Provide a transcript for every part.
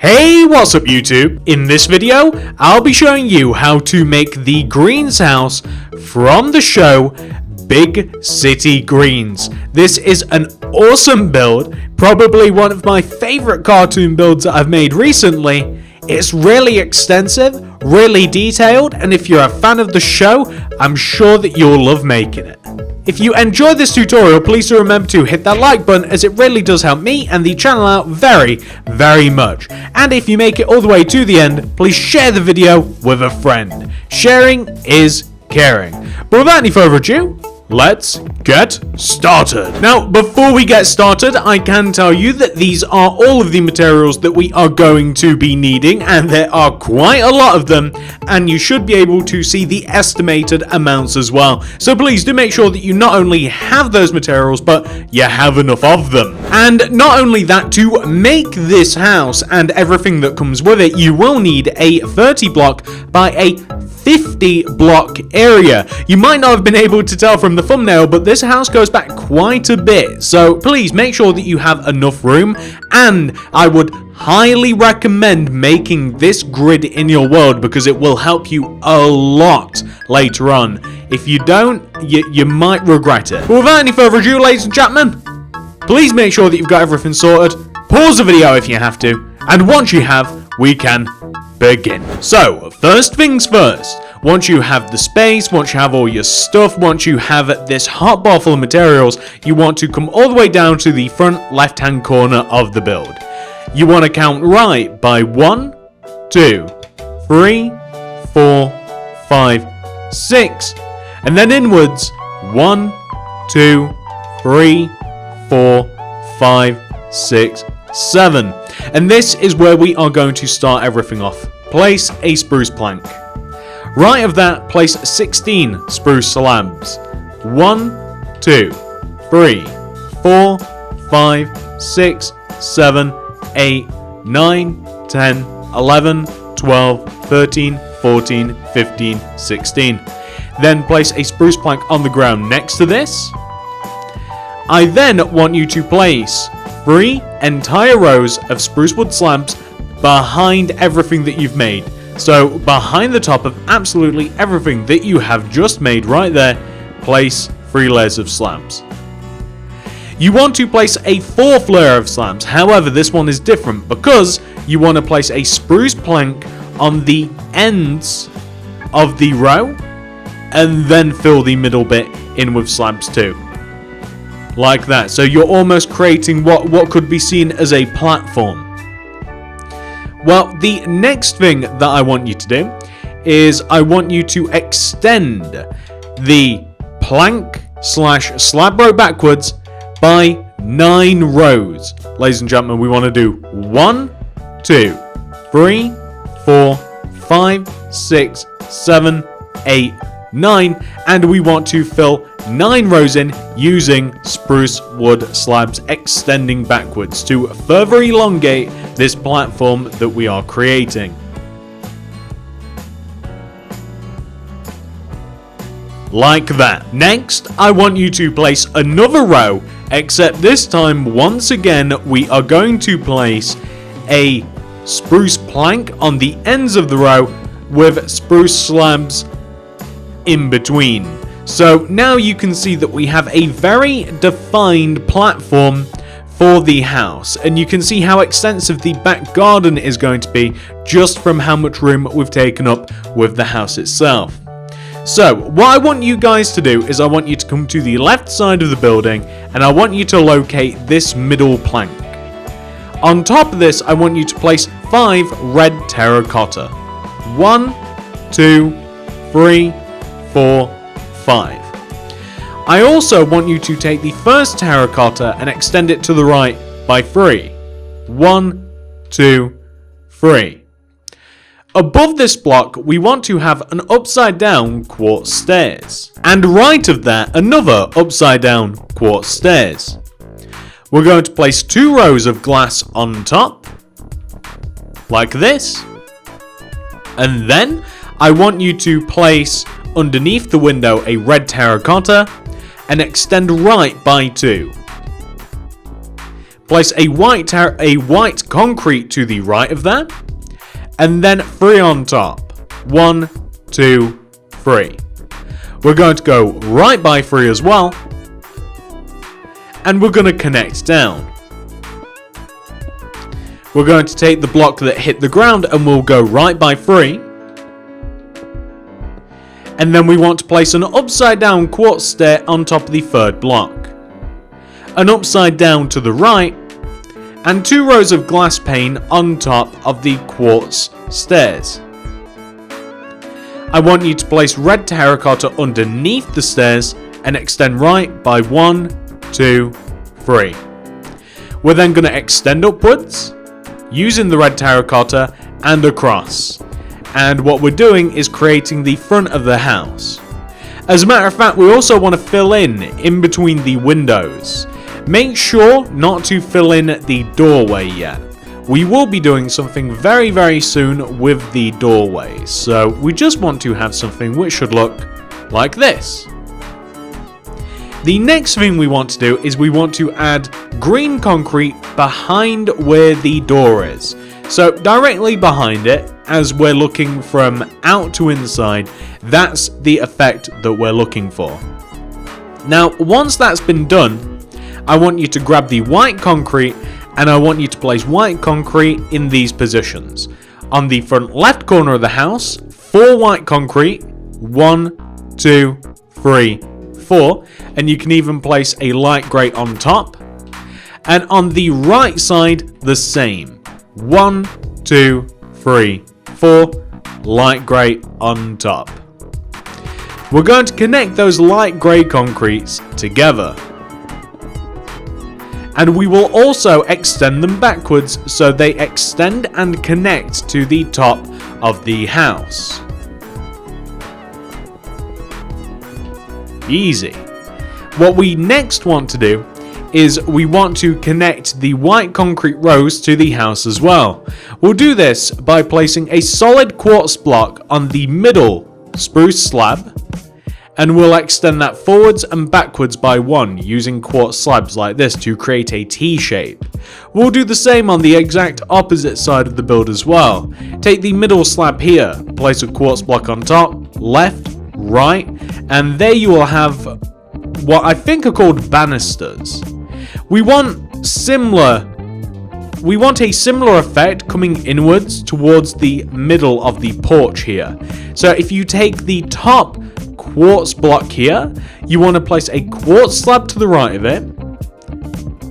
Hey, what's up YouTube? In this video, I'll be showing you how to make the greens house from the show Big City Greens. This is an awesome build, probably one of my favorite cartoon builds that I've made recently. It's really extensive, really detailed, and if you're a fan of the show, I'm sure that you'll love making it. If you enjoyed this tutorial, please do remember to hit that like button, as it really does help me and the channel out very, very much. And if you make it all the way to the end, please share the video with a friend. Sharing is caring. But without any further ado, let's get started. Now, before we get started, I can tell you that these are all of the materials that we are going to be needing, and there are quite a lot of them, and you should be able to see the estimated amounts as well. So please do make sure that you not only have those materials, but you have enough of them. And not only that, to make this house and everything that comes with it, you will need a 30 block by a 50 block area. You might not have been able to tell from the thumbnail, but this house goes back quite a bit, so please make sure that you have enough room, and I would highly recommend making this grid in your world because it will help you a lot later on. If you don't, you might regret it. But without any further ado, ladies and gentlemen, please make sure that you've got everything sorted. Pause the video if you have to, and once you have, we can begin. So, first things first, once you have the space, once you have all your stuff, once you have this hotbar full of materials, you want to come all the way down to the front left hand corner of the build. You want to count right by 1, 2, 3, 4, 5, 6, and then inwards 1, 2, 3, 4, 5, 6, 7. And this is where we are going to start everything off. Place a spruce plank. Right of that, place 16 spruce slabs. 1, 2, 3, 4, 5, 6, 7, 8, 9, 10, 11, 12, 13, 14, 15, 16. Then place a spruce plank on the ground next to this. I then want you to place 3 entire rows of spruce wood slabs behind everything that you've made. So behind the top of absolutely everything that you have just made right there, place 3 layers of slabs. You want to place a 4th layer of slabs, however this one is different because you want to place a spruce plank on the ends of the row and then fill the middle bit in with slabs too. Like that. So you're almost creating what could be seen as a platform. Well, the next thing that I want you to do is I want you to extend the plank / slab row backwards by 9 rows. Ladies and gentlemen, we want to do 1, 2, 3, 4, 5, 6, 7, 8, 9, and we want to fill 9 rows in using spruce wood slabs extending backwards to further elongate this platform that we are creating. Like that. Next, I want you to place another row, except this time, once again, we are going to place a spruce plank on the ends of the row with spruce slabs in between. So now you can see that we have a very defined platform for the house, and you can see how extensive the back garden is going to be just from how much room we've taken up with the house itself. So what I want you guys to do is I want you to come to the left side of the building and I want you to locate this middle plank. On top of this, I want you to place 5 red terracotta. 1, 2, 3, 4, 5. I also want you to take the first terracotta and extend it to the right by 3. 1, 2, 3. Above this block, we want to have an upside down quartz stairs. And right of that, another upside down quartz stairs. We're going to place 2 rows of glass on top, like this. And then I want you to place underneath the window a red terracotta and extend right by 2. place a white concrete to the right of that, and then 3 on top. 1, 2, 3. We're going to go right by 3 as well, and we're going to connect down. We're going to take the block that hit the ground and we'll go right by 3. And then we want to place an upside down quartz stair on top of the 3rd block. An upside down to the right, and 2 rows of glass pane on top of the quartz stairs. I want you to place red terracotta underneath the stairs and extend right by 1, 2, 3. We're then going to extend upwards using the red terracotta and across. And what we're doing is creating the front of the house. As a matter of fact, we also want to fill in between the windows. Make sure not to fill in the doorway yet. We will be doing something very, very soon with the doorway. So we just want to have something which should look like this. The next thing we want to do is we want to add green concrete behind where the door is. So directly behind it, as we're looking from out to inside, that's the effect that we're looking for. Now, once that's been done, I want you to grab the white concrete and I want you to place white concrete in these positions. On the front left corner of the house, 4 white concrete, 1, 2, 3, 4, and you can even place a light grey on top. And on the right side, the same. 1, 2, 3, 4, light grey on top. We're going to connect those light grey concretes together. And we will also extend them backwards so they extend and connect to the top of the house. Easy. What we next want to do is we want to connect the white concrete rows to the house as well. We'll do this by placing a solid quartz block on the middle spruce slab, and we'll extend that forwards and backwards by 1 using quartz slabs like this to create a T shape. We'll do the same on the exact opposite side of the build as well. Take the middle slab here, place a quartz block on top, left, right, and there you will have what I think are called banisters. We want a similar effect coming inwards towards the middle of the porch here. So if you take the top quartz block here, you want to place a quartz slab to the right of it,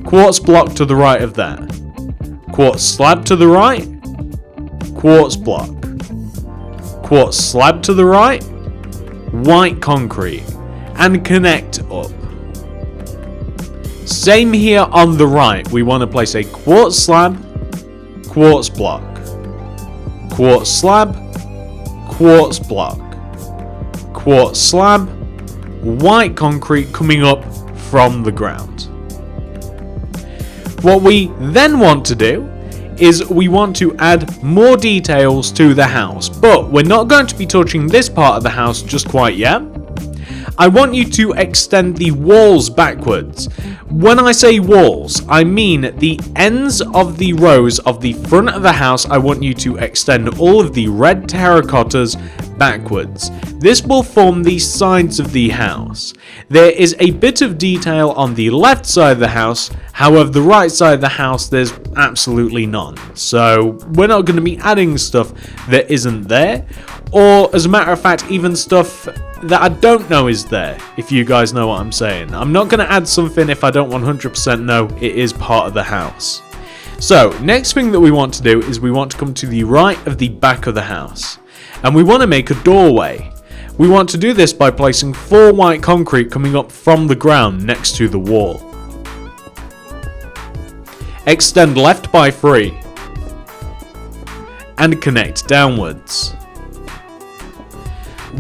quartz block to the right of that, quartz slab to the right, quartz block, quartz slab to the right, white concrete, and connect up. Same here on the right, we want to place a quartz slab, quartz block, quartz slab, quartz block, quartz slab, white concrete coming up from the ground. What we then want to do is we want to add more details to the house, but we're not going to be touching this part of the house just quite yet. I want you to extend the walls backwards. When I say walls, I mean the ends of the rows of the front of the house. I want you to extend all of the red terracottas backwards. This will form the sides of the house. There is a bit of detail on the left side of the house, however the right side of the house there's absolutely none. So we're not going to be adding stuff that isn't there, or as a matter of fact even stuff that I don't know is there, if you guys know what I'm saying. I'm not going to add something if I don't 100% know it is part of the house. So next thing that we want to do is we want to come to the right of the back of the house, and we want to make a doorway. We want to do this by placing 4 white concrete coming up from the ground next to the wall. Extend left by 3 and connect downwards.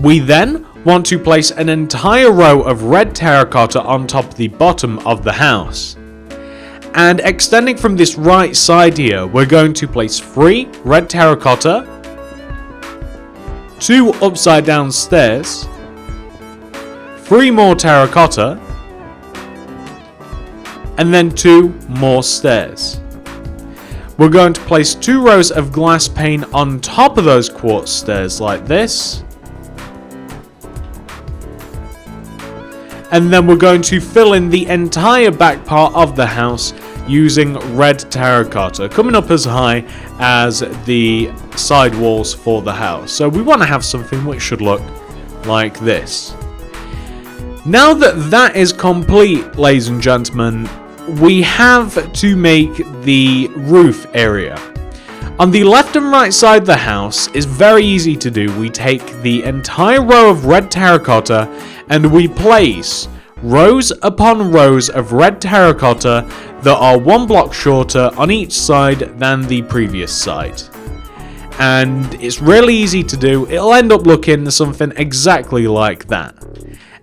We then want to place an entire row of red terracotta on top of the bottom of the house. And extending from this right side here, we're going to place 3 red terracotta, 2 upside down stairs, 3 more terracotta, and then 2 more stairs. We're going to place 2 rows of glass pane on top of those quartz stairs like this. And then we're going to fill in the entire back part of the house using red terracotta, coming up as high as the side walls for the house. So we want to have something which should look like this. Now that that is complete, ladies and gentlemen, we have to make the roof area. On the left and right side of the house is very easy to do. We take the entire row of red terracotta and we place rows upon rows of red terracotta that are 1 block shorter on each side than the previous side. And it's really easy to do. It'll end up looking something exactly like that.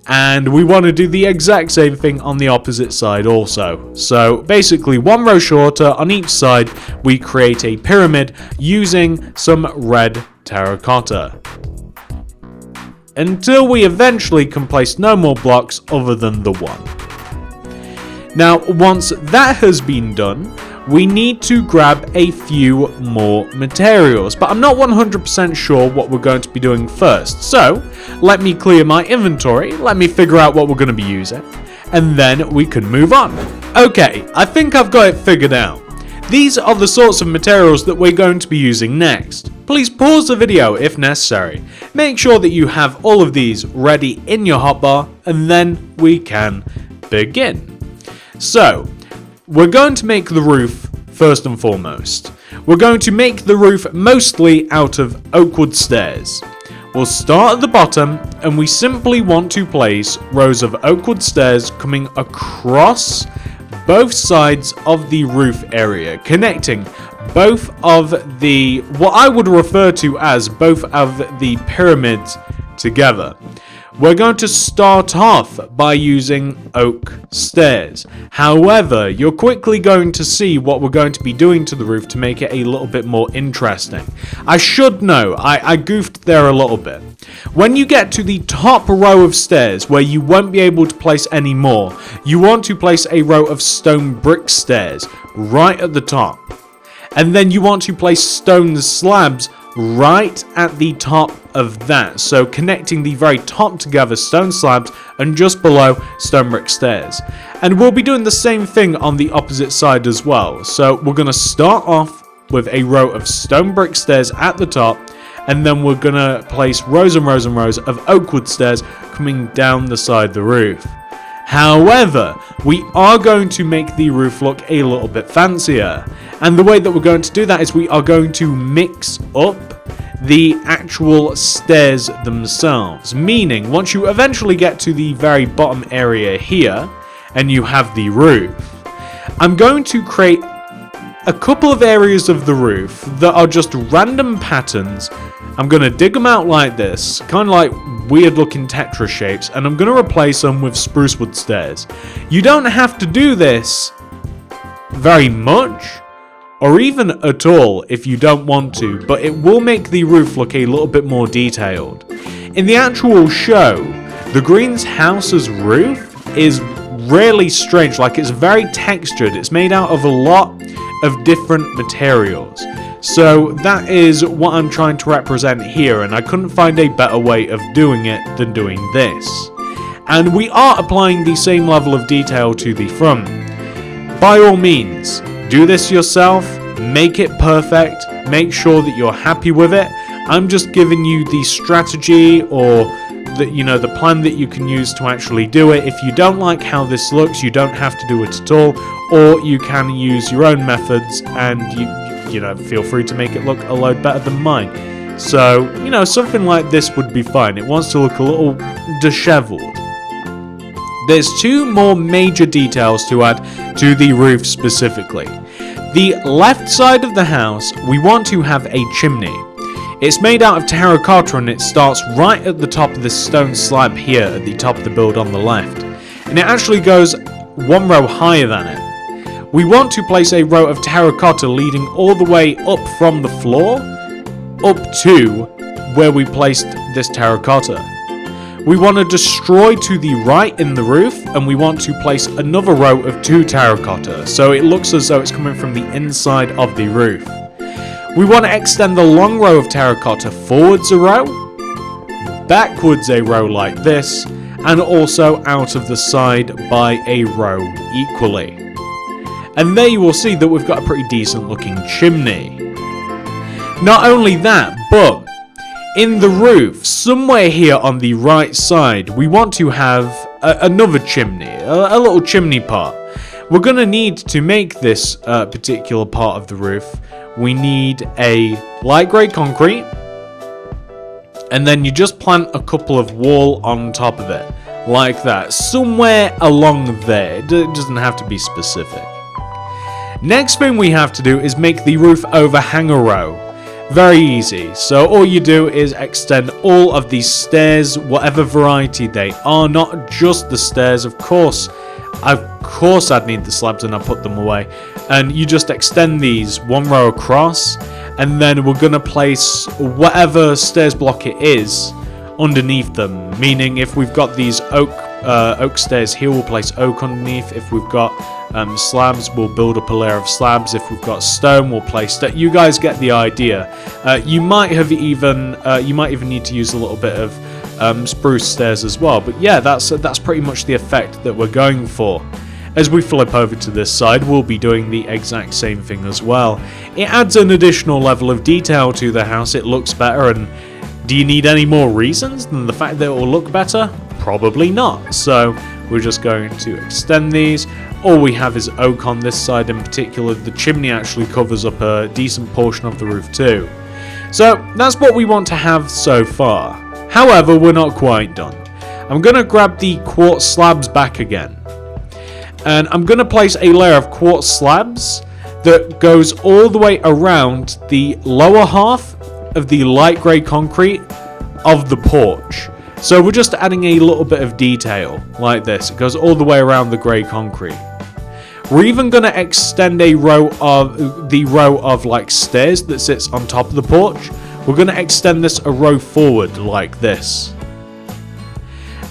And we want to do the exact same thing on the opposite side also. So basically 1 row shorter on each side, we create a pyramid using some red terracotta. Until we eventually can place no more blocks other than the 1. Now, once that has been done, we need to grab a few more materials, but I'm not 100% sure what we're going to be doing first. So, let me clear my inventory, let me figure out what we're going to be using, and then we can move on. Okay, I think I've got it figured out. These are the sorts of materials that we're going to be using next. Please pause the video if necessary. Make sure that you have all of these ready in your hotbar, and then we can begin. So, we're going to make the roof first and foremost. We're going to make the roof mostly out of oak wood stairs. We'll start at the bottom and we simply want to place rows of oak wood stairs coming across both sides of the roof area, connecting both of the, what I would refer to as both of the pyramids together. We're going to start off by using oak stairs. However, you're quickly going to see what we're going to be doing to the roof to make it a little bit more interesting. I should know, I goofed there a little bit. When you get to the top row of stairs where you won't be able to place any more, you want to place a row of stone brick stairs right at the top. And then you want to place stone slabs right at the top of that, so connecting the very top together stone slabs and just below stone brick stairs. And we'll be doing the same thing on the opposite side as well. So we're going to start off with a row of stone brick stairs at the top, and then we're going to place rows and rows and rows of oak wood stairs coming down the side of the roof. However, we are going to make the roof look a little bit fancier. And the way that we're going to do that is we are going to mix up the actual stairs themselves. Meaning, once you eventually get to the very bottom area here, and you have the roof, I'm going to create a couple of areas of the roof that are just random patterns. I'm going to dig them out like this, kind of like weird looking Tetris shapes, and I'm going to replace them with spruce wood stairs. You don't have to do this very much, or even at all if you don't want to, but it will make the roof look a little bit more detailed. In the actual show, the greenhouse's roof is really strange, like it's very textured. It's made out of a lot of different materials. So that is what I'm trying to represent here, and I couldn't find a better way of doing it than doing this. And we are applying the same level of detail to the front. By all means, do this yourself, make it perfect, make sure that you're happy with it. I'm just giving you the strategy or the plan that you can use to actually do it. If you don't like how this looks, you don't have to do it at all, or you can use your own methods and feel free to make it look a load better than mine. So, something like this would be fine. It wants to look a little disheveled. There's 2 more major details to add to the roof specifically. The left side of the house, we want to have a chimney. It's made out of terracotta and it starts right at the top of this stone slab here at the top of the build on the left. And it actually goes 1 row higher than it. We want to place a row of terracotta leading all the way up from the floor up to where we placed this terracotta. We want to destroy to the right in the roof, and we want to place another row of 2 terracotta, so it looks as though it's coming from the inside of the roof. We want to extend the long row of terracotta forwards a row, backwards a row like this, and also out of the side by a row equally. And there you will see that we've got a pretty decent looking chimney. Not only that, but in the roof, somewhere here on the right side, we want to have another chimney, a little chimney part. We're going to need to make this particular part of the roof, we need a light grey concrete, and then you just plant a couple of wall on top of it, like that, somewhere along there. It doesn't have to be specific. Next thing we have to do is make the roof overhang a row. Very easy. So all you do is extend all of these stairs, whatever variety they are, not just the stairs. Of course I'd need the slabs and I put them away. And you just extend these one row across, and then we're gonna place whatever stairs block it is underneath them. Meaning, if we've got these oak stairs here, we'll place oak underneath. If we've got slabs, we'll build up a layer of slabs. If we've got stone, we'll place stone. You guys get the idea. You might even need to use a little bit of spruce stairs as well. But yeah, that's pretty much the effect that we're going for. As we flip over to this side, we'll be doing the exact same thing as well. It adds an additional level of detail to the house. It looks better, and do you need any more reasons than the fact that it will look better? Probably not. So we're just going to extend these. All we have is oak on this side in particular. The chimney actually covers up a decent portion of the roof too. So that's what we want to have so far. However, we're not quite done. I'm going to grab the quartz slabs back again. And I'm going to place a layer of quartz slabs that goes all the way around the lower half of the light grey concrete of the porch. So we're just adding a little bit of detail like this. It goes all the way around the grey concrete. We're even going to extend a row of like stairs that sits on top of the porch. We're going to extend this a row forward like this.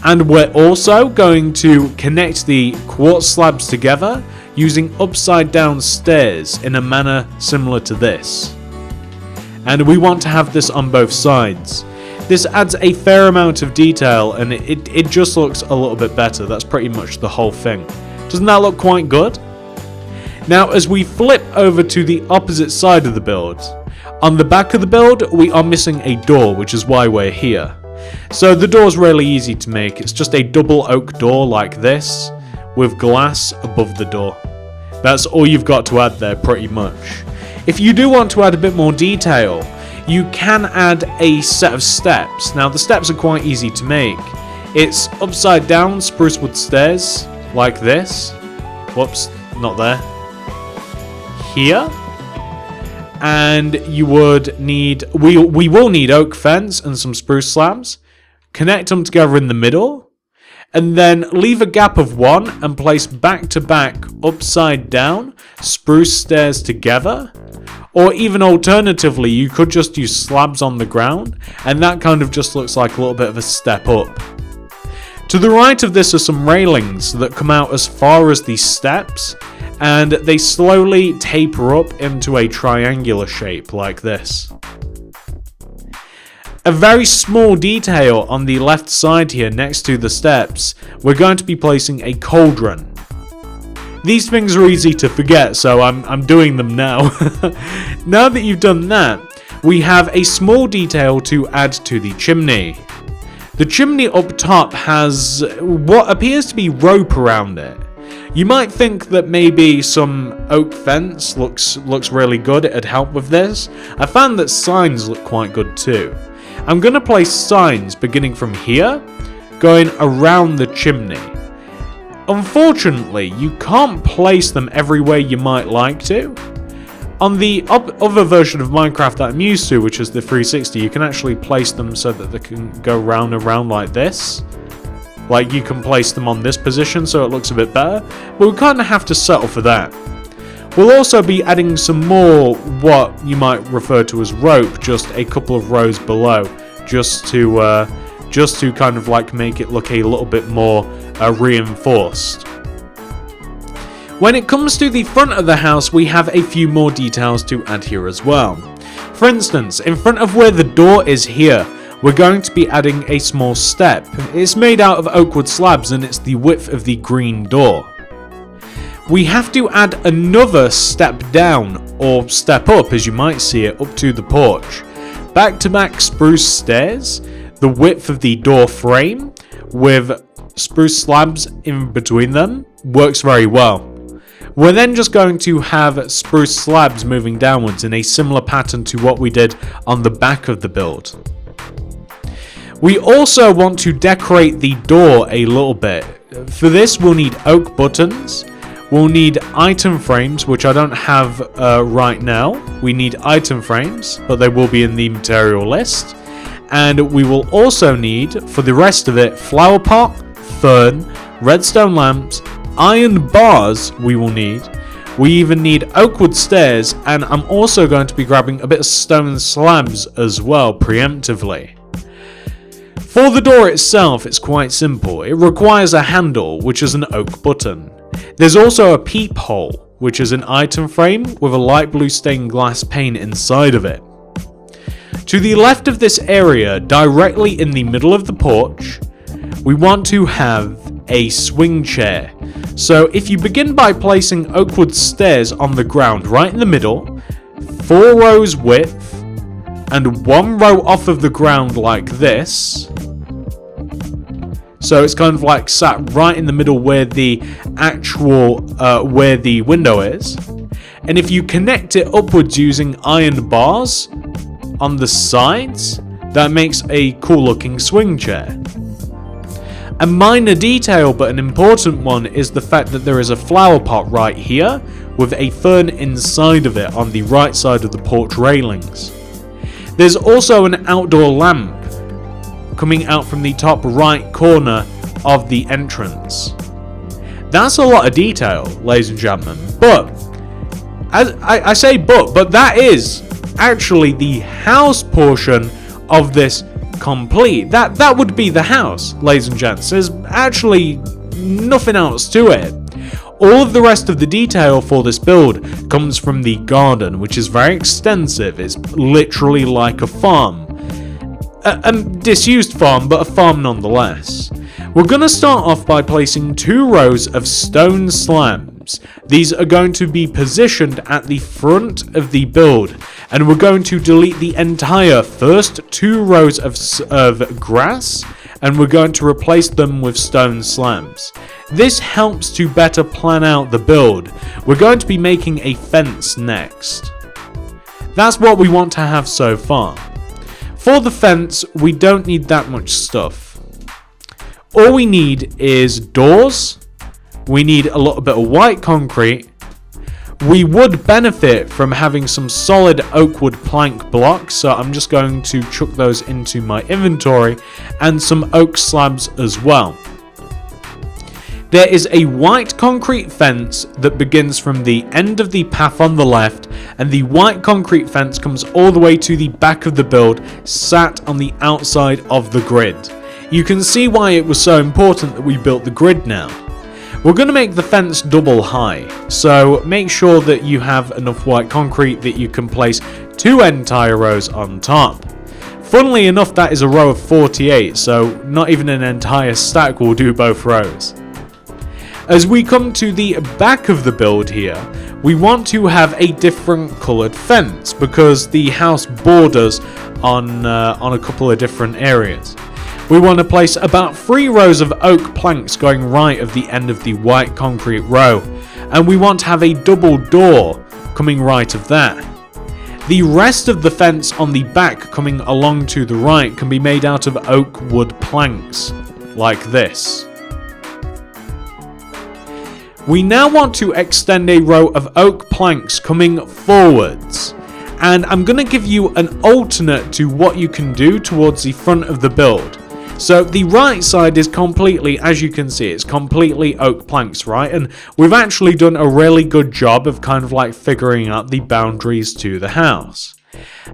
And we're also going to connect the quartz slabs together using upside down stairs in a manner similar to this. And we want to have this on both sides. This adds a fair amount of detail, and it just looks a little bit better. That's pretty much the whole thing. Doesn't that look quite good? Now, as we flip over to the opposite side of the build, on the back of the build, we are missing a door, which is why we're here. So the door's really easy to make. It's just a double oak door like this, with glass above the door. That's all you've got to add there, pretty much. If you do want to add a bit more detail, you can add a set of steps. Now, the steps are quite easy to make. It's upside down spruce wood stairs, like this. Whoops, not there. Here. And you would need, we will need oak fence and some spruce slabs. Connect them together in the middle. And then leave a gap of 1 and place back to back upside down spruce stairs together. Or even alternatively, you could just use slabs on the ground, and that kind of just looks like a little bit of a step up. To the right of this are some railings that come out as far as these steps, and they slowly taper up into a triangular shape like this. A very small detail on the left side here next to the steps, we're going to be placing a cauldron. These things are easy to forget, so I'm doing them now. Now that you've done that, we have a small detail to add to the chimney. The chimney up top has what appears to be rope around it. You might think that maybe some oak fence looks really good, it'd help with this. I found that signs look quite good too. I'm going to place signs beginning from here, going around the chimney. Unfortunately, you can't place them everywhere you might like to. On the other version of Minecraft that I'm used to, which is the 360, you can actually place them so that they can go round and round like this. Like, you can place them on this position so it looks a bit better, but we kind of have to settle for that. We'll also be adding some more what you might refer to as rope, just a couple of rows below, just to just to kind of like make it look a little bit more reinforced. When it comes to the front of the house, we have a few more details to add here as well. For instance, in front of where the door is here, we're going to be adding a small step. It's made out of oak wood slabs and it's the width of the green door. We have to add another step down, or step up as you might see it, up to the porch. Back-to-back spruce stairs, the width of the door frame with spruce slabs in between them works very well. We're then just going to have spruce slabs moving downwards in a similar pattern to what we did on the back of the build. We also want to decorate the door a little bit. For this we'll need oak buttons, we'll need item frames, which I don't have right now. We need item frames, but they will be in the material list. And we will also need, for the rest of it, flower pot, fern, redstone lamps, iron bars we will need. We even need oak wood stairs, and I'm also going to be grabbing a bit of stone slabs as well, preemptively. For the door itself, it's quite simple. It requires a handle, which is an oak button. There's also a peephole, which is an item frame with a light blue stained glass pane inside of it. To the left of this area, directly in the middle of the porch, we want to have a swing chair. So if you begin by placing oak wood stairs on the ground right in the middle, 4 rows width, and 1 row off of the ground like this. So it's kind of like sat right in the middle where the actual, where the window is. And if you connect it upwards using iron bars on the sides, that makes a cool looking swing chair. A minor detail, but an important one, is the fact that there is a flower pot right here with a fern inside of it on the right side of the porch railings. There's also an outdoor lamp coming out from the top right corner of the entrance. That's a lot of detail, ladies and gentlemen, but as I say but that is actually the house portion of this complete. That would be the house, ladies and gents. There's actually nothing else to it. All of the rest of the detail for this build comes from the garden, which is very extensive. It's literally like a farm. A disused farm, but a farm nonetheless. We're going to start off by placing 2 rows of stone slabs. These are going to be positioned at the front of the build, and we're going to delete the entire first 2 rows of grass, and we're going to replace them with stone slabs. This helps to better plan out the build. We're going to be making a fence next. That's what we want to have so far. For the fence, we don't need that much stuff. All we need is doors. We need a little bit of white concrete. We would benefit from having some solid oak wood plank blocks, so I'm just going to chuck those into my inventory, and some oak slabs as well. There is a white concrete fence that begins from the end of the path on the left, and the white concrete fence comes all the way to the back of the build, sat on the outside of the grid. You can see why it was so important that we built the grid now. We're going to make the fence double high, so make sure that you have enough white concrete that you can place 2 entire rows on top. Funnily enough, that is a row of 48, so not even an entire stack will do both rows. As we come to the back of the build here, we want to have a different coloured fence because the house borders on a couple of different areas. We want to place about 3 rows of oak planks going right of the end of the white concrete row, and we want to have a double door coming right of that. The rest of the fence on the back coming along to the right can be made out of oak wood planks, like this. We now want to extend a row of oak planks coming forwards, and I'm going to give you an alternate to what you can do towards the front of the build. So the right side is completely, as you can see, it's completely oak planks, right? And we've actually done a really good job of kind of like figuring out the boundaries to the house.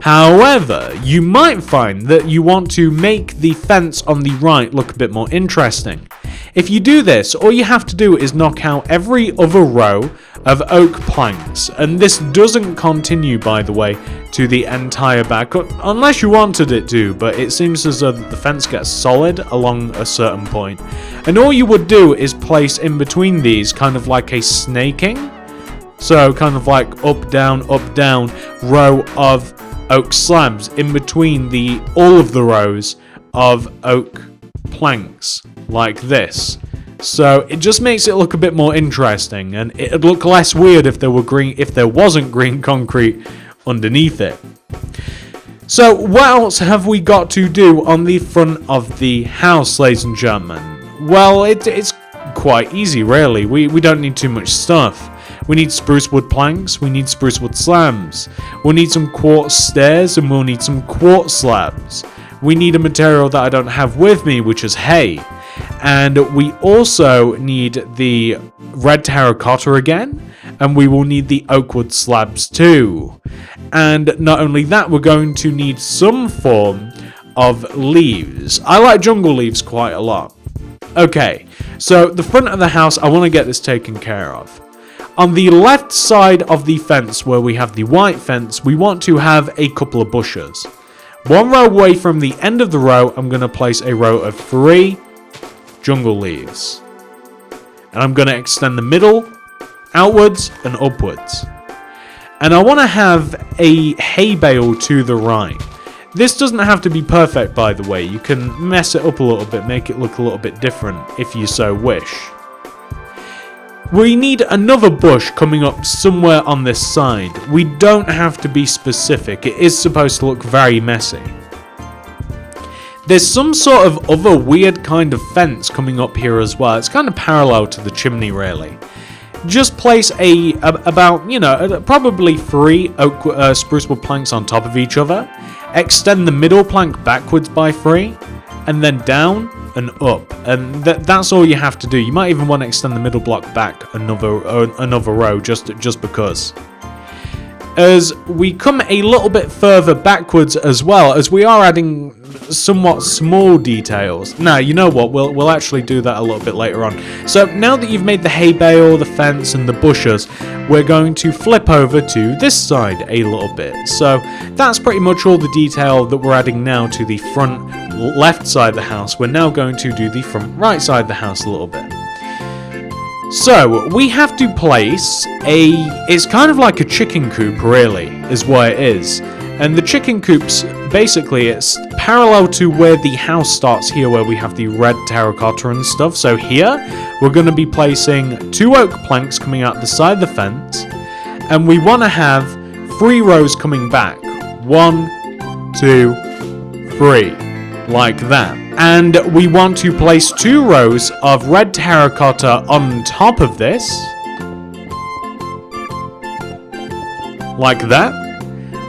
However, you might find that you want to make the fence on the right look a bit more interesting. If you do this, all you have to do is knock out every other row of oak planks, and this doesn't continue, by the way, to the entire back, unless you wanted it to, but it seems as though the fence gets solid along a certain point. And all you would do is place in between these kind of like a snaking, so kind of like up down row of oak slabs in between all of the rows of oak planks, like this. So it just makes it look a bit more interesting, and it'd look less weird if there wasn't green concrete underneath it. So what else have we got to do on the front of the house, ladies and gentlemen? Well, it's quite easy, really. We don't need too much stuff. We need spruce wood planks, we need spruce wood slabs, we'll need some quartz stairs, and we'll need some quartz slabs. We need a material that I don't have with me, which is hay. And we also need the red terracotta again, and we will need the oak wood slabs too. And not only that, we're going to need some form of leaves. I like jungle leaves quite a lot. Okay, so the front of the house, I want to get this taken care of. On the left side of the fence, where we have the white fence, we want to have a couple of bushes. One row away from the end of the row, I'm going to place a row of 3 jungle leaves. And I'm going to extend the middle outwards and upwards. And I want to have a hay bale to the right. This doesn't have to be perfect, by the way. You can mess it up a little bit, make it look a little bit different if you so wish. We need another bush coming up somewhere on this side. We don't have to be specific. It is supposed to look very messy. There's some sort of other weird kind of fence coming up here as well. It's kind of parallel to the chimney, really. Just place probably 3 oak spruce wood planks on top of each other. Extend the middle plank backwards by 3, and then down and up, and that's all you have to do. You might even want to extend the middle block back another row just because. As we come a little bit further backwards as well, as we are adding somewhat small details. Now, you know what, we'll actually do that a little bit later on. So now that you've made the hay bale, the fence and the bushes, we're going to flip over to this side a little bit. So that's pretty much all the detail that we're adding now to the front left side of the house. We're now going to do the front right side of the house a little bit. So we have to place it's kind of like a chicken coop, really, is what it is. And the chicken coops, basically, it's parallel to where the house starts here, where we have the red terracotta and stuff. So here, we're going to be placing 2 oak planks coming out the side of the fence. And we want to have 3 rows coming back. 1, 2, 3. Like that. And we want to place 2 rows of red terracotta on top of this. Like that.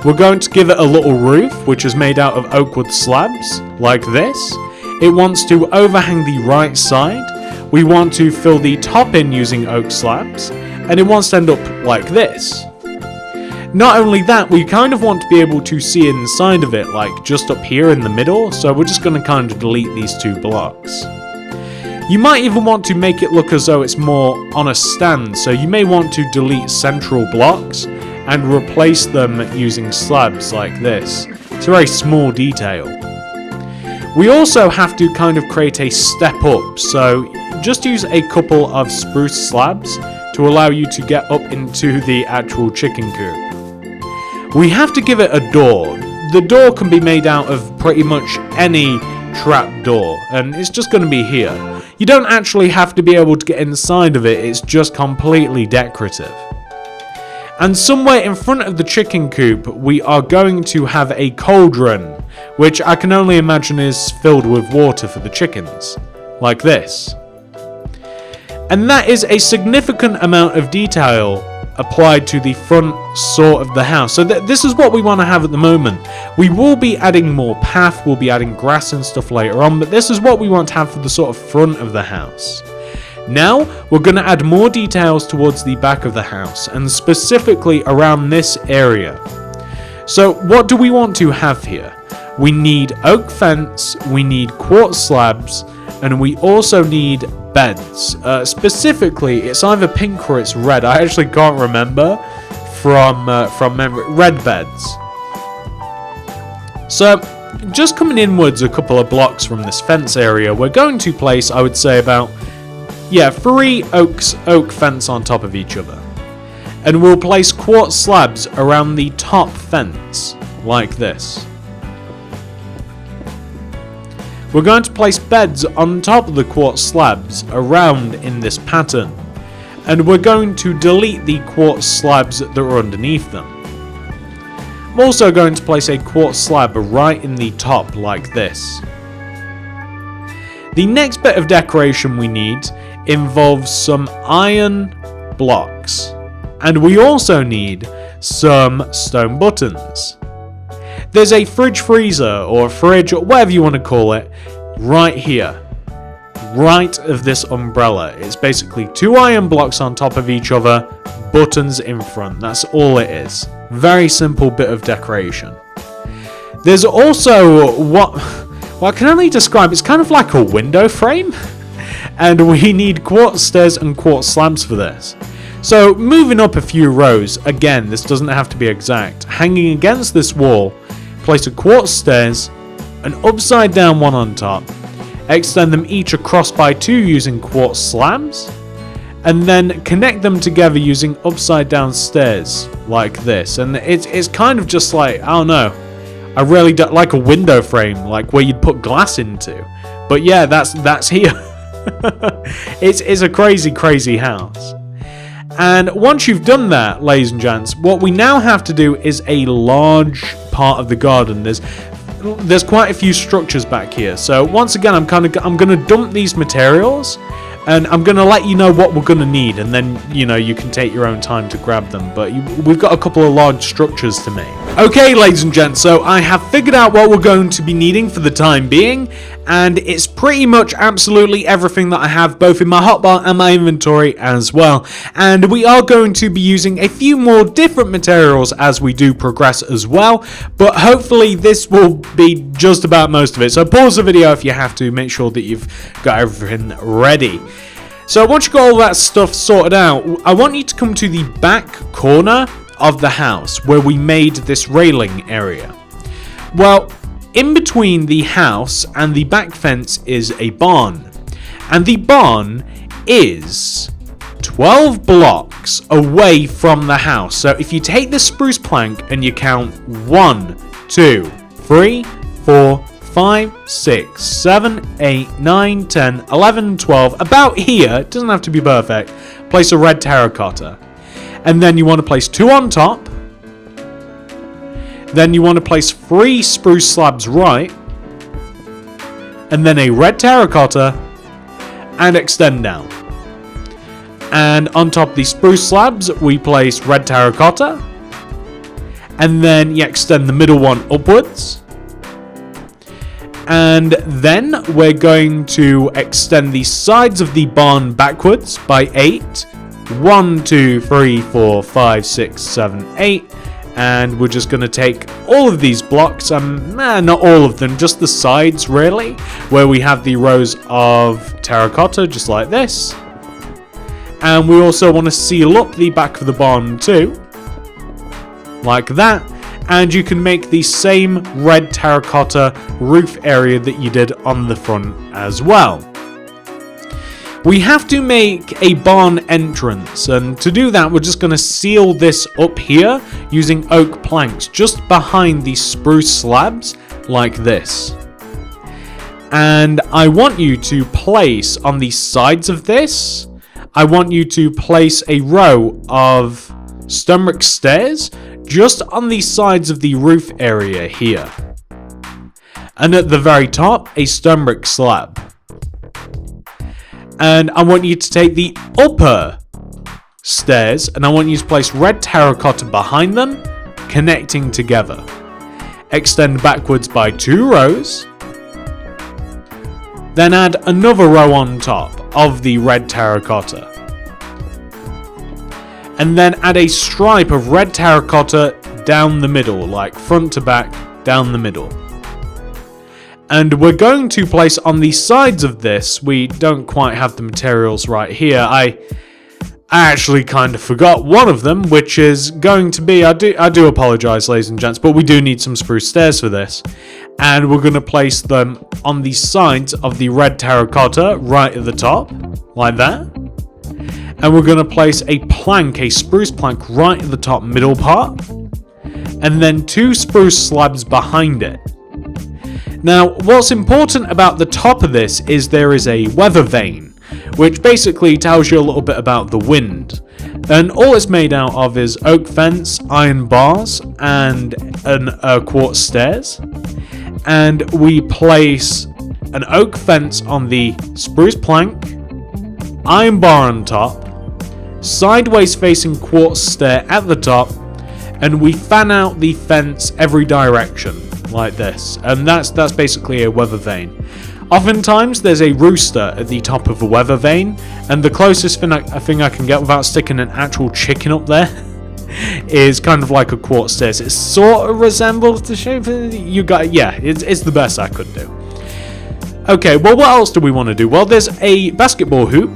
We're going to give it a little roof, which is made out of oak wood slabs, like this. It wants to overhang the right side. We want to fill the top in using oak slabs, and it wants to end up like this. Not only that, we kind of want to be able to see inside of it, like just up here in the middle, so we're just going to kind of delete these 2 blocks. You might even want to make it look as though it's more on a stand, so you may want to delete central blocks and replace them using slabs like this. It's a very small detail. We also have to kind of create a step up, so just use a couple of spruce slabs to allow you to get up into the actual chicken coop. We have to give it a door. The door can be made out of pretty much any trap door, and it's just going to be here. You don't actually have to be able to get inside of it, it's just completely decorative. And somewhere in front of the chicken coop, we are going to have a cauldron, which I can only imagine is filled with water for the chickens, like this. And that is a significant amount of detail applied to the front sort of the house. So this is what we want to have at the moment. We will be adding more path, we'll be adding grass and stuff later on, but this is what we want to have for the sort of front of the house. Now, we're going to add more details towards the back of the house, and specifically around this area. So what do we want to have here? We need oak fence, we need quartz slabs, and we also need beds. Specifically, it's either pink or it's red. I actually can't remember from memory. Red beds. So, just coming inwards a couple of blocks from this fence area, we're going to place, I would say, about 3 oak fence on top of each other. And we'll place quartz slabs around the top fence, like this. We're going to place beds on top of the quartz slabs around in this pattern. And we're going to delete the quartz slabs that are underneath them. I'm also going to place a quartz slab right in the top, like this. The next bit of decoration we need involves some iron blocks. And we also need some stone buttons. There's a fridge freezer, or fridge, or whatever you want to call it, right here. Right of this umbrella. It's basically 2 iron blocks on top of each other, buttons in front. That's all it is. Very simple bit of decoration. There's also I can only describe, it's kind of like a window frame. And we need quartz stairs and quartz slabs for this. So moving up a few rows, again, this doesn't have to be exact. Hanging against this wall, place a quartz stairs, an upside down one on top, extend them each across by 2 using quartz slabs, and then connect them together using upside down stairs like this. And it's kind of just like, I don't know, I really don't like a window frame, like where you'd put glass into. But yeah, that's here. It's a crazy house. And once you've done that, ladies and gents, what we now have to do is a large part of the garden. There's quite a few structures back here. So once again, I'm going to dump these materials, and I'm going to let you know what we're going to need, and then, you can take your own time to grab them. But we've got a couple of large structures to make. Okay, ladies and gents, so I have figured out what we're going to be needing for the time being, and it's pretty much absolutely everything that I have both in my hotbar and my inventory as well. And we are going to be using a few more different materials as we do progress as well, but hopefully this will be just about most of it. So pause the video if you have to, make sure that you've got everything ready. So once you've got all that stuff sorted out, I want you to come to the back corner of the house where we made this railing area. Well, in between the house and the back fence is a barn, and the barn is 12 blocks away from the house. So if you take the spruce plank and you count 1, 2, 3, 4, 5, 6, 7, 8, 9, 10, 11, 12, about here, it doesn't have to be perfect, place a red terracotta. And then you want to place 2 on top. Then you want to place 3 spruce slabs right. And then a red terracotta. And extend down. And on top of the spruce slabs, we place red terracotta. And then you extend the middle one upwards. And then we're going to extend the sides of the barn backwards by 8. 1, 2, 3, 4, 5, 6, 7, 8. And we're just going to take all of these blocks, not all of them, just the sides really, where we have the rows of terracotta, just like this. And we also want to seal up the back of the barn too, like that. And you can make the same red terracotta roof area that you did on the front as well. We have to make a barn entrance, and to do that we're just going to seal this up here using oak planks just behind the spruce slabs like this. And I want you to place on the sides of this, I want you to place a row of stonebrick stairs just on the sides of the roof area here. And at the very top, a stonebrick slab. And I want you to take the upper stairs and I want you to place red terracotta behind them, connecting together. Extend backwards by 2 rows. Then add another row on top of the red terracotta. And then add a stripe of red terracotta down the middle, like front to back, down the middle. And we're going to place on the sides of this, we don't quite have the materials right here. I actually kind of forgot one of them, which is going to be, I do apologize, ladies and gents, but we do need some spruce stairs for this. And we're going to place them on the sides of the red terracotta right at the top, like that. And we're going to place a plank, a spruce plank, right at the top middle part. And then 2 spruce slabs behind it. Now, what's important about the top of this is there is a weather vane, which basically tells you a little bit about the wind. And all it's made out of is oak fence, iron bars, and quartz stairs. And we place an oak fence on the spruce plank, iron bar on top, sideways facing quartz stair at the top, and we fan out the fence every direction like this, and that's basically a weather vane. Oftentimes there's a rooster at the top of a weather vane, and the closest thing I can get without sticking an actual chicken up there is kind of like a quartz stairs. It sort of resembles the shape. It's the best I could do. Okay, well, what else do we want to do? Well, there's a basketball hoop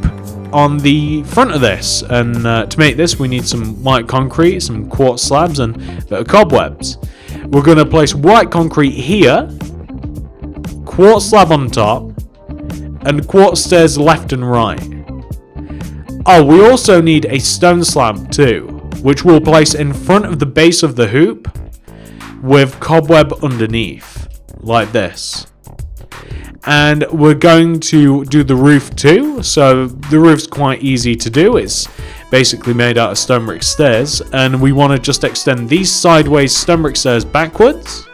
on the front of this, and to make this we need some white concrete, some quartz slabs, and a bit of cobwebs. We're going to place white concrete here, quartz slab on top, and quartz stairs left and right. Oh, we also need a stone slab too, which we'll place in front of the base of the hoop with cobweb underneath, like this. And we're going to do the roof too, so the roof's quite easy to do. It's basically made out of stone brick stairs, and we want to just extend these sideways stone brick stairs backwards,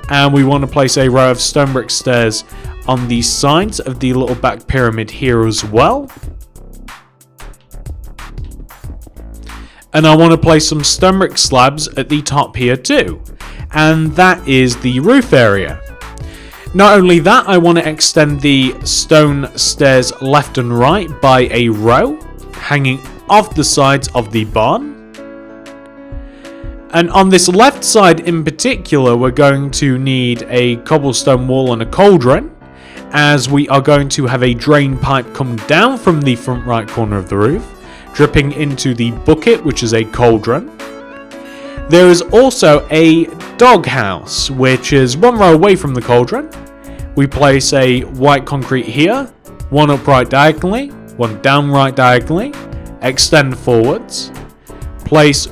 and we want to place a row of stone brick stairs on the sides of the little back pyramid here as well. And I want to place some stone brick slabs at the top here too, and that is the roof area. Not only that, I want to extend the stone stairs left and right by a row, hanging off the sides of the barn. And on this left side in particular, we're going to need a cobblestone wall and a cauldron, as we are going to have a drain pipe come down from the front right corner of the roof, dripping into the bucket, which is a cauldron. There is also a doghouse, which is one row away from the cauldron. We place a white concrete here, one upright diagonally, one downright diagonally, extend forwards, place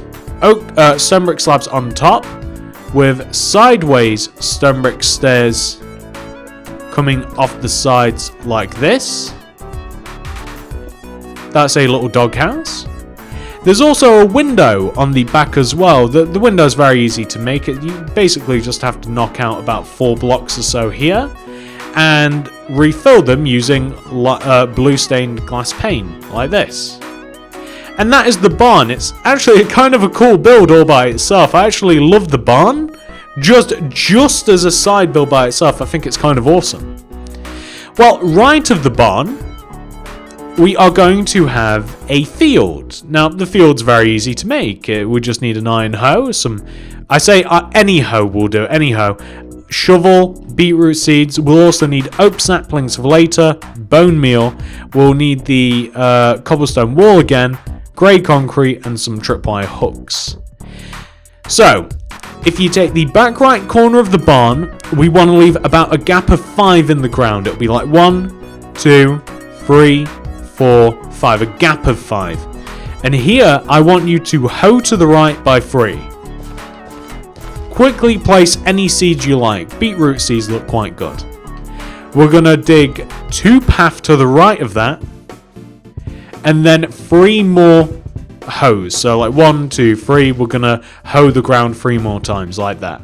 stone brick slabs on top with sideways stone brick stairs coming off the sides like this. That's a little doghouse. There's also a window on the back as well. The window is very easy to make. You basically just have to knock out about 4 blocks or so here and refill them using blue stained glass paint like this. And that is the barn. It's actually kind of a cool build all by itself. I actually love the barn. Just as a side build by itself, I think it's kind of awesome. Well, right of the barn, we are going to have a field. Now, the field's very easy to make. We just need an iron hoe, any hoe will do, any hoe. Shovel, beetroot seeds. We'll also need oak saplings for later, bone meal. We'll need the cobblestone wall again, grey concrete, and some tripwire hooks. So, if you take the back right corner of the barn, we want to leave about a gap of 5 in the ground. It'll be like 1, 2, 3, 4, 5, a gap of 5. And here, I want you to hoe to the right by 3. Quickly place any seeds you like. Beetroot seeds look quite good. We're going to dig 2 paths to the right of that, and then 3 more hoes. So like 1, 2, 3, we're going to hoe the ground 3 more times like that.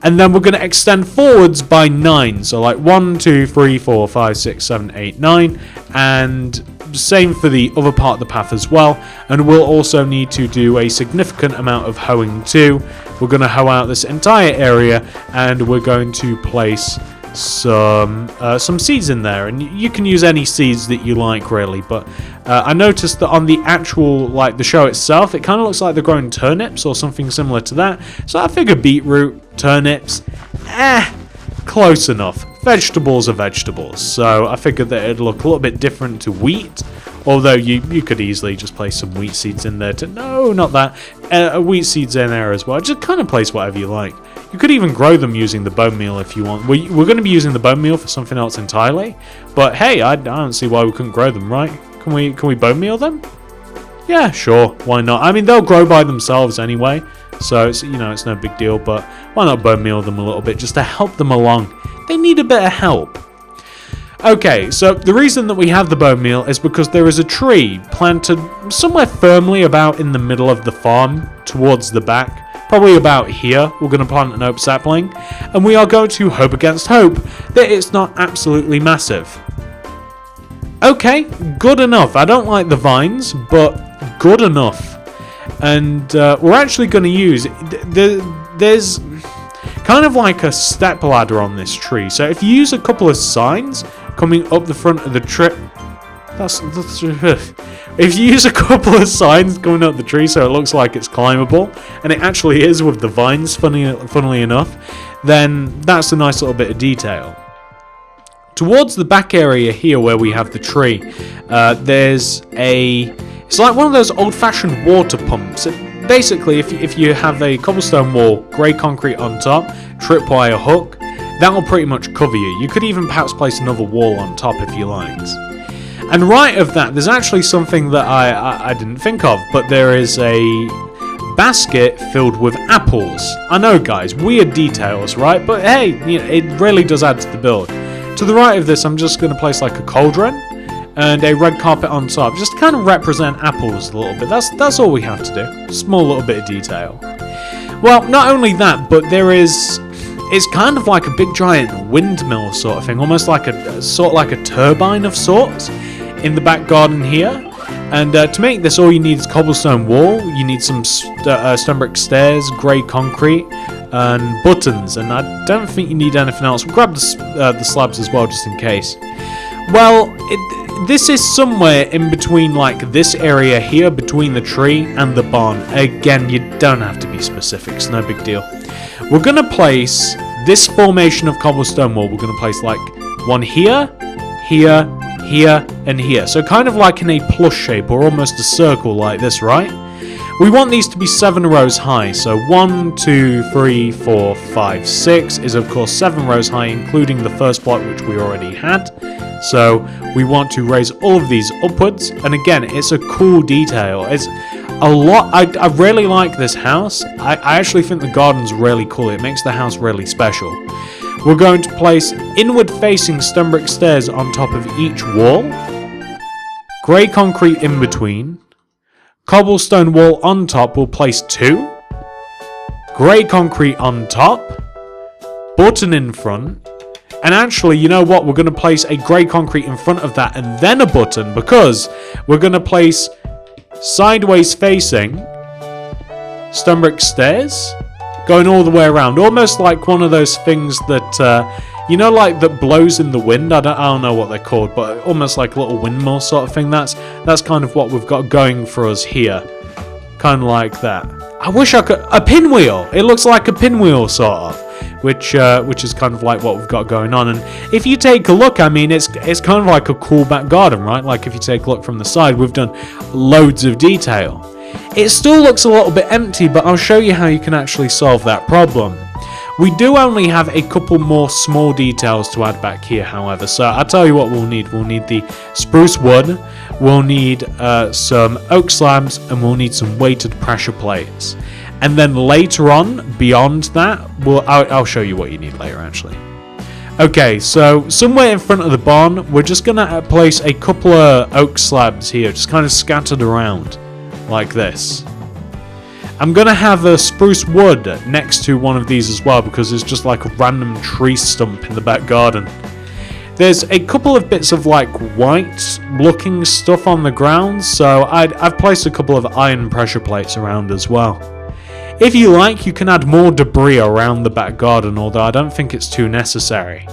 And then we're going to extend forwards by 9. So like 1, 2, 3, 4, 5, 6, 7, 8, 9. And same for the other part of the path as well. And we'll also need to do a significant amount of hoeing too. We're going to hoe out this entire area, and we're going to place some seeds in there, and you can use any seeds that you like really, but I noticed that on the actual, like the show itself, it kind of looks like they're growing turnips or something similar to that, so I figure beetroot, turnips, close enough. Vegetables are vegetables, so I figured that it'd look a little bit different to wheat, although you could easily just place some wheat seeds in there no, not that, wheat seeds in there as well, just kind of place whatever you like. You could even grow them using the bone meal if you want. We're going to be using the bone meal for something else entirely, but hey, I don't see why we couldn't grow them, right? Can we bone meal them? Yeah, sure, why not? I mean, they'll grow by themselves anyway, so it's, it's no big deal, but why not bone meal them a little bit just to help them along? They need a bit of help. Okay, so the reason that we have the bone meal is because there is a tree planted somewhere firmly about in the middle of the farm towards the back. Probably about here, we're going to plant an oak sapling, and we are going to hope against hope that it's not absolutely massive. Okay, good enough. I don't like the vines, but good enough. And we're actually going to use, there's kind of like a step ladder on this tree. So if you use a couple of signs coming up the front of the tree, if you use a couple of signs going up the tree so it looks like it's climbable, and it actually is with the vines, funnily enough, then that's a nice little bit of detail. Towards the back area here where we have the tree, it's like one of those old-fashioned water pumps. Basically, if you have a cobblestone wall, grey concrete on top, tripwire hook, that will pretty much cover you. You could even perhaps place another wall on top if you liked. And right of that, there's actually something that I didn't think of, but there is a basket filled with apples. I know, guys, weird details, right? But hey, it really does add to the build. To the right of this, I'm just going to place like a cauldron and a red carpet on top, just to kind of represent apples a little bit. That's all we have to do. Small little bit of detail. Well, not only that, but it's kind of like a big giant windmill sort of thing, almost like a turbine of sorts in the back garden here. And to make this, all you need is cobblestone wall, you need some stone brick stairs, grey concrete, and buttons, and I don't think you need anything else. We'll grab the slabs as well, just in case. Well, this is somewhere in between, like this area here, between the tree and the barn. Again, you don't have to be specific, it's no big deal. We're going to place this formation of cobblestone wall, we're going to place like one here, here, here, and here. So kind of like in a plus shape, or almost a circle like this, right? We want these to be 7 rows high. So 1, 2, 3, 4, 5, 6 is of course 7 rows high, including the first block which we already had. So we want to raise all of these upwards. And again, it's a cool detail. It's a lot. I really like this house. I actually think the garden's really cool. It makes the house really special. We're going to place inward-facing stone brick stairs on top of each wall. Grey concrete in between. Cobblestone wall on top, we'll place 2. Grey concrete on top. Button in front. And actually, you know what? We're going to place a grey concrete in front of that and then a button, because we're going to place sideways facing stone brick stairs going all the way around, almost like one of those things that like that blows in the wind. I don't know what they're called, but almost like a little windmill sort of thing. That's kind of what we've got going for us here, kind of like that. I wish I could a pinwheel. It looks like a pinwheel sort of, which is kind of like what we've got going on. And if you take a look, I mean, it's kind of like a cool back garden, right? Like if you take a look from the side, we've done loads of detail. It still looks a little bit empty, but I'll show you how you can actually solve that problem. We do only have a couple more small details to add back here, however, so I'll tell you what we'll need. We'll need the spruce wood, we'll need some oak slabs, and we'll need some weighted pressure plates. And then later on, beyond that, I'll show you what you need later, actually. Okay, so somewhere in front of the barn, we're just going to place a couple of oak slabs here, just kind of scattered around, like this. I'm going to have a spruce wood next to one of these as well, because there's just like a random tree stump in the back garden. There's a couple of bits of like white looking stuff on the ground, so I've placed a couple of iron pressure plates around as well. If you like, you can add more debris around the back garden, although I don't think it's too necessary.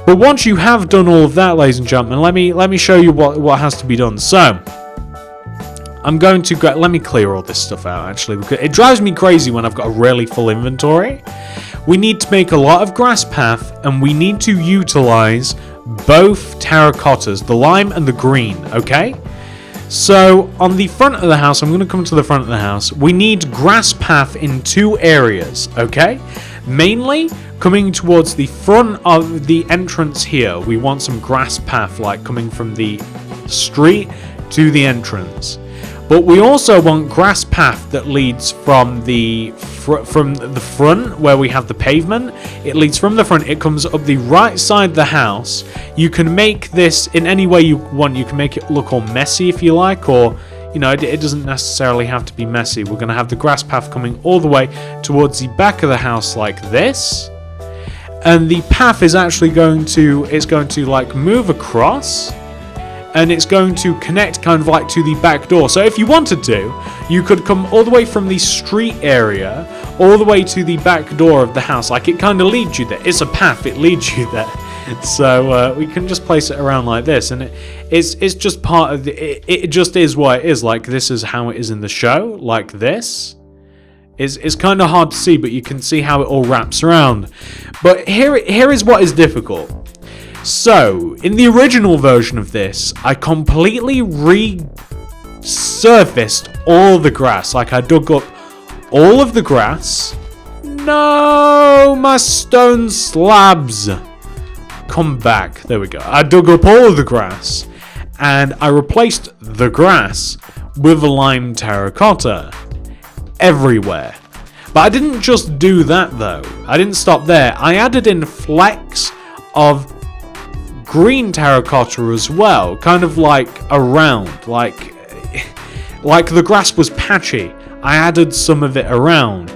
But once you have done all of that, ladies and gentlemen, let me show you what has to be done. So I'm going to let me clear all this stuff out, actually, because it drives me crazy when I've got a really full inventory. We need to make a lot of grass path, and we need to utilize both terracottas, the lime and the green, okay? So on the front of the house, I'm going to come to the front of the house. We need grass path in 2 areas, okay? Mainly coming towards the front of the entrance here. We want some grass path, like coming from the street to the entrance. But we also want grass path that leads from the front, where we have the pavement. It leads from the front. It comes up the right side of the house. You can make this in any way you want. You can make it look all messy if you like, or you know, it doesn't necessarily have to be messy. We're going to have the grass path coming all the way towards the back of the house like this. And the path is actually going to like move across. And it's going to connect kind of like to the back door. So if you wanted to, you could come all the way from the street area all the way to the back door of the house. Like, it kind of leads you there. It's a path, it leads you there. So we can just place it around like this, and it's just part of it just is what it is. Like, this is how it is in the show, like this. It's kind of hard to see, but you can see how it all wraps around. But here is what is difficult. So, in the original version of this, I completely resurfaced all the grass. Like, I dug up all of the grass. No, my stone slabs. Come back. There we go. I dug up all of the grass, and I replaced the grass with lime terracotta everywhere. But I didn't just do that, though. I didn't stop there. I added in flecks of green terracotta as well, kind of like around, like the grass was patchy. I added some of it around,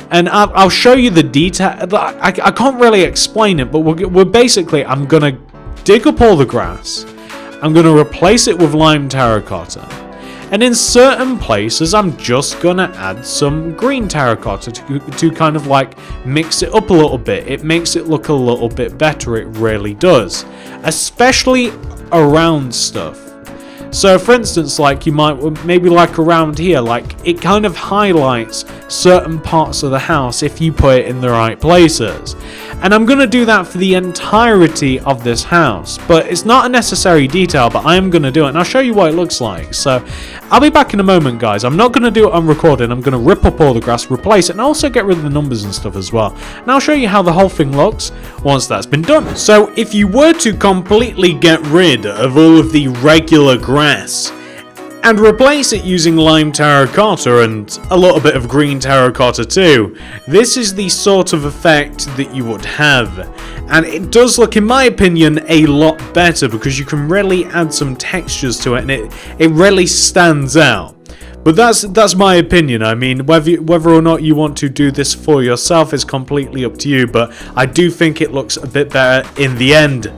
and I'll show you the detail. I can't really explain it, but we're basically, I'm gonna dig up all the grass, I'm gonna replace it with lime terracotta, and in certain places I'm just gonna add some green terracotta to kind of like mix it up a little bit. It makes it look a little bit better, it really does. Especially around stuff. So for instance, like you might maybe like around here, like it kind of highlights certain parts of the house if you put it in the right places. And I'm going to do that for the entirety of this house, but it's not a necessary detail, but I am going to do it, and I'll show you what it looks like. So I'll be back in a moment, guys. I'm not going to do it on recording. I'm going to rip up all the grass, replace it, and also get rid of the numbers and stuff as well. And I'll show you how the whole thing looks once that's been done. So if you were to completely get rid of all of the regular grass and replace it using lime terracotta and a little bit of green terracotta too, this is the sort of effect that you would have. And it does look, in my opinion, a lot better because you can really add some textures to it, and it really stands out. But that's my opinion. I mean, whether or not you want to do this for yourself is completely up to you, but I do think it looks a bit better in the end.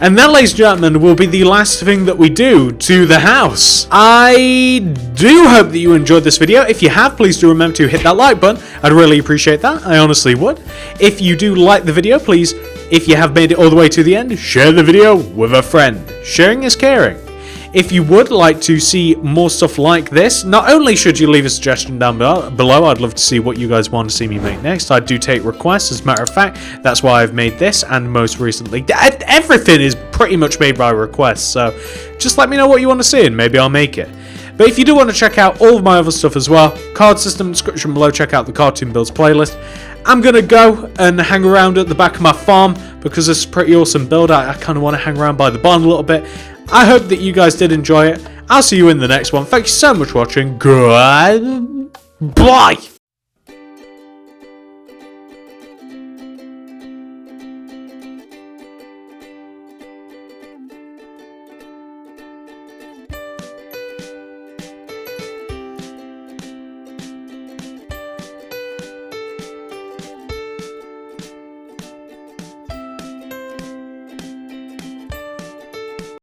And that, ladies and gentlemen, will be the last thing that we do to the house. I do hope that you enjoyed this video. If you have, please do remember to hit that like button. I'd really appreciate that. I honestly would. If you do like the video, please, if you have made it all the way to the end, share the video with a friend. Sharing is caring. If you would like to see more stuff like this, not only should you leave a suggestion down below, I'd love to see what you guys want to see me make next. I do take requests, as a matter of fact. That's why I've made this, and most recently, everything is pretty much made by request. So just let me know what you want to see, and maybe I'll make it. But if you do want to check out all of my other stuff as well, card system description below, check out the Cartoon Builds playlist. I'm going to go and hang around at the back of my farm because it's a pretty awesome build. I kind of want to hang around by the barn a little bit. I hope that you guys did enjoy it. I'll see you in the next one. Thank you so much for watching. Goodbye.